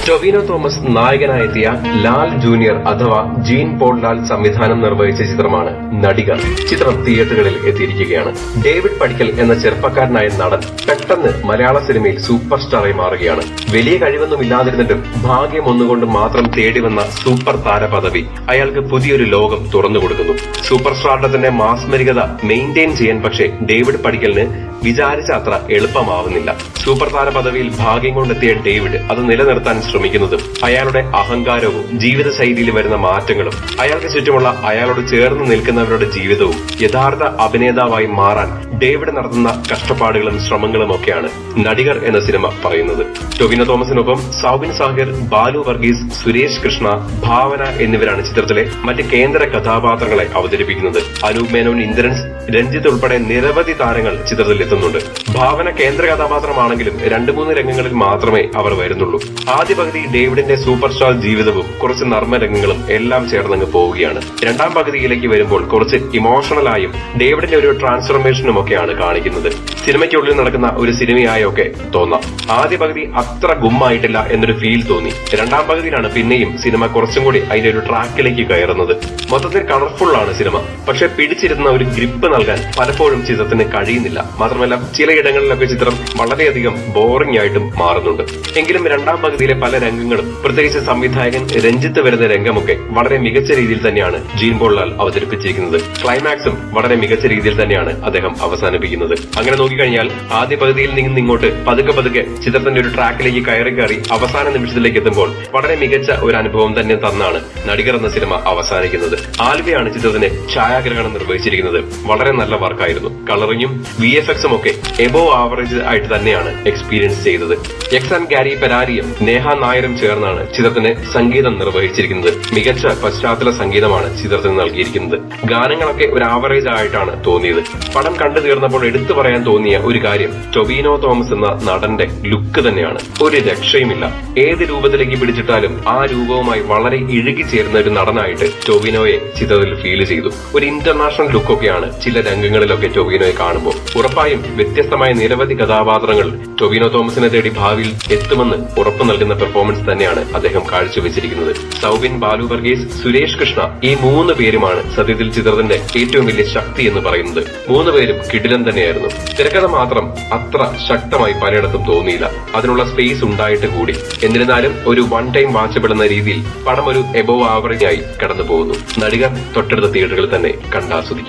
Tovino Thomas നായകനായെത്തിയ Lal junior അഥവാ gene Paul Lal സംവിധാനം നിർവഹിച്ച ചിത്രമാണ് നടികർ. ചിത്രം തിയേറ്ററുകളിൽ എത്തിയിരിക്കുകയാണ്. ഡേവിഡ് പടിക്കൽ എന്ന ചെറുപ്പക്കാരനായ നടൻ പെട്ടെന്ന് മലയാള സിനിമയിൽ സൂപ്പർ സ്റ്റാറായി മാറുകയാണ്. വലിയ കഴിവൊന്നുമില്ലാതിരുന്നിട്ടും ഭാഗ്യം ഒന്നുകൊണ്ട് മാത്രം തേടിവന്ന സൂപ്പർ താര പദവി അയാൾക്ക് പുതിയൊരു ലോകം തുറന്നുകൊടുക്കുന്നു. സൂപ്പർ സ്റ്റാർഡത്തിന്റെ മാസ്മരികത മെയിൻറ്റെയിൻ ചെയ്യാൻ പക്ഷേ ഡേവിഡ് പടിക്കലിന് വിചാരിച്ച അത്ര എളുപ്പമാവുന്നില്ല. സൂപ്പർ താര പദവിയിൽ ഭാഗ്യം കൊണ്ടെത്തിയ ഡേവിഡ് അത് നിലനിർത്താൻ ശ്രമിക്കുന്നതും അയാളുടെ അഹങ്കാരവും ജീവിതശൈലിയിൽ വരുന്ന മാറ്റങ്ങളും അയാൾക്ക് ചുറ്റുമുള്ള അയാളോട് ചേർന്ന് നിൽക്കുന്നവരുടെ ജീവിതവും യഥാർത്ഥ അഭിനേതാവായി മാറാൻ ഡേവിഡ് നടത്തുന്ന കഷ്ടപ്പാടുകളും ശ്രമങ്ങളും ഒക്കെയാണ് നടികർ എന്ന സിനിമ പറയുന്നത്. ടൊവിനോ തോമസിനൊപ്പം സൗബിൻ സാഹിർ, ബാലു വർഗീസ്, സുരേഷ് കൃഷ്ണ, ഭാവന എന്നിവരാണ് ചിത്രത്തിലെ മറ്റ് കേന്ദ്ര കഥാപാത്രങ്ങളെ അവതരിപ്പിക്കുന്നത്. അനൂപ് മേനോൻ, ഇന്ദ്രൻസ്, രഞ്ജിത്ത് ഉൾപ്പെടെ നിരവധി താരങ്ങൾ ചിത്രത്തിൽ എത്തുന്നുണ്ട്. ഭാവന കേന്ദ്ര കഥാപാത്രമാണെങ്കിലും 2-3 രംഗങ്ങളിൽ മാത്രമേ അവർ വരുന്നുള്ളൂ. ആദ്യ പകുതി ഡേവിഡിന്റെ സൂപ്പർ സ്റ്റാർ ജീവിതവും കുറച്ച് നർമ്മരംഗങ്ങളും എല്ലാം ചേർന്നങ്ങ് പോവുകയാണ്. രണ്ടാം പകുതിയിലേക്ക് വരുമ്പോൾ കുറച്ച് ഇമോഷണലായും ഡേവിഡിന്റെ ഒരു ട്രാൻസ്ഫോർമേഷനും ഒക്കെയാണ് കാണിക്കുന്നത്. സിനിമയ്ക്കുള്ളിൽ നടക്കുന്ന ഒരു സിനിമയായൊക്കെ തോന്നാം. ആദ്യ പകുതി അത്ര ഗുമ്മായിട്ടില്ല എന്നൊരു ഫീൽ തോന്നി. രണ്ടാം പകുതിയിലാണ് പിന്നെയും സിനിമ കുറച്ചും കൂടി അതിന്റെ ഒരു ട്രാക്കിലേക്ക് കയറുന്നത്. മൊത്തത്തിൽ കളർഫുള്ളാണ് സിനിമ. പക്ഷെ പിടിച്ചിരുന്ന ഒരു ഗ്രിപ്പ് നൽകാൻ പലപ്പോഴും ചിത്രത്തിന് കഴിയുന്നില്ല. മാത്രമല്ല ചിലയിടങ്ങളിലൊക്കെ ചിത്രം വളരെയധികം ബോറിംഗ് ആയിട്ടും മാറുന്നുണ്ട്. എങ്കിലും രണ്ടാം പകുതിയിലെ പല രംഗങ്ങളും, പ്രത്യേകിച്ച് സംവിധായകൻ രഞ്ജിത്ത് വരുന്ന രംഗമൊക്കെ വളരെ മികച്ച രീതിയിൽ തന്നെയാണ് ജീൻ പോൾ ലാൽ അവതരിപ്പിച്ചിരിക്കുന്നത്. ക്ലൈമാക്സും വളരെ മികച്ച രീതിയിൽ തന്നെയാണ് അദ്ദേഹം അവസാനിപ്പിക്കുന്നത്. അങ്ങനെ നോക്കിക്കഴിഞ്ഞാൽ ആദ്യ പകുതിയിൽ നിന്ന് ഇങ്ങോട്ട് പതുക്കെ ചിത്രത്തിന്റെ ഒരു ട്രാക്കിലേക്ക് കയറി അവസാന നിമിഷത്തിലേക്ക് എത്തുമ്പോൾ വളരെ മികച്ച ഒരു അനുഭവം തന്നെ തന്നാണ് നടികർ എന്ന സിനിമ അവസാനിക്കുന്നത്. ആൽവയാണ് ചിത്രത്തിന് ഛായാഗ്രഹണം നിർവഹിച്ചിരിക്കുന്നത്. വളരെ നല്ല വർക്കായിരുന്നു. കളറിങ്ങും VFXും ഒക്കെ എബോവ് ആവറേജ് ആയിട്ട് തന്നെയാണ് എക്സ്പീരിയൻസ് ചെയ്തത്. ആൻഡ് ഗാരി പെരാരിയും നേഹ നായരും ചേർന്നാണ് ചിത്രത്തിന് സംഗീതം നിർവഹിച്ചിരിക്കുന്നത്. മികച്ച പശ്ചാത്തല സംഗീതമാണ് ചിത്രത്തിന് നൽകിയിരിക്കുന്നത്. ഗാനങ്ങളൊക്കെ ഒരു ആവറേജ് ആയിട്ടാണ് തോന്നിയത്. പടം കണ്ടു തീർന്നപ്പോൾ എടുത്തു പറയാൻ തോന്നിയ ഒരു കാര്യം ടൊവിനോ തോമസ് എന്ന നടന്റെ ലുക്ക് തന്നെയാണ്. ഒരു രക്ഷയുമില്ല. ഏത് രൂപത്തിലേക്ക് പിടിച്ചിട്ടാലും ആ രൂപവുമായി വളരെ ഇഴുകിച്ചേരുന്ന ഒരു നടനായിട്ട് ടൊവിനോയെ ചിത്രത്തിൽ ഫീൽ ചെയ്തു. ഒരു ഇന്റർനാഷണൽ ലുക്കൊക്കെയാണ് ചില രംഗങ്ങളിലൊക്കെ ടൊവിനോയെ കാണുമ്പോൾ. ഉറപ്പായും വ്യത്യസ്തമായ നിരവധി കഥാപാത്രങ്ങൾ ടൊവിനോ തോമസിനെ തേടി ഭാവിയിൽ എത്തുമെന്ന് ഉറപ്പു നൽകുന്ന പെർഫോമൻസ് തന്നെയാണ് അദ്ദേഹം കാഴ്ചവെച്ചിരിക്കുന്നത്. സൗബിൻ, ബാലു വർഗീസ്, സുരേഷ് കൃഷ്ണ ഈ 3 പേരുമാണ് സത്യത്തിൽ ചിത്രത്തിന്റെ ഏറ്റവും വലിയ ശക്തി എന്ന് പറയുന്നത്. 3 പേരും കിടിലൻ തന്നെയായിരുന്നു. തിരക്കഥ മാത്രം അത്ര ശക്തമായി പലയിടത്തും തോന്നിയില്ല. അതിനുള്ള സ്പേസ് ഉണ്ടായിട്ട് കൂടി. എന്നിരുന്നാലും ഒരു വൺ ടൈം വാച്ചബിൾ എന്ന രീതിയിൽ പടം ഒരു എബോവ് ആവറേജ് ആയി കടന്നു പോകുന്നു. നടികർ തൊട്ടടുത്ത തിയേറ്ററുകളിൽ തന്നെ കണ്ടാസ്വദിക്കും.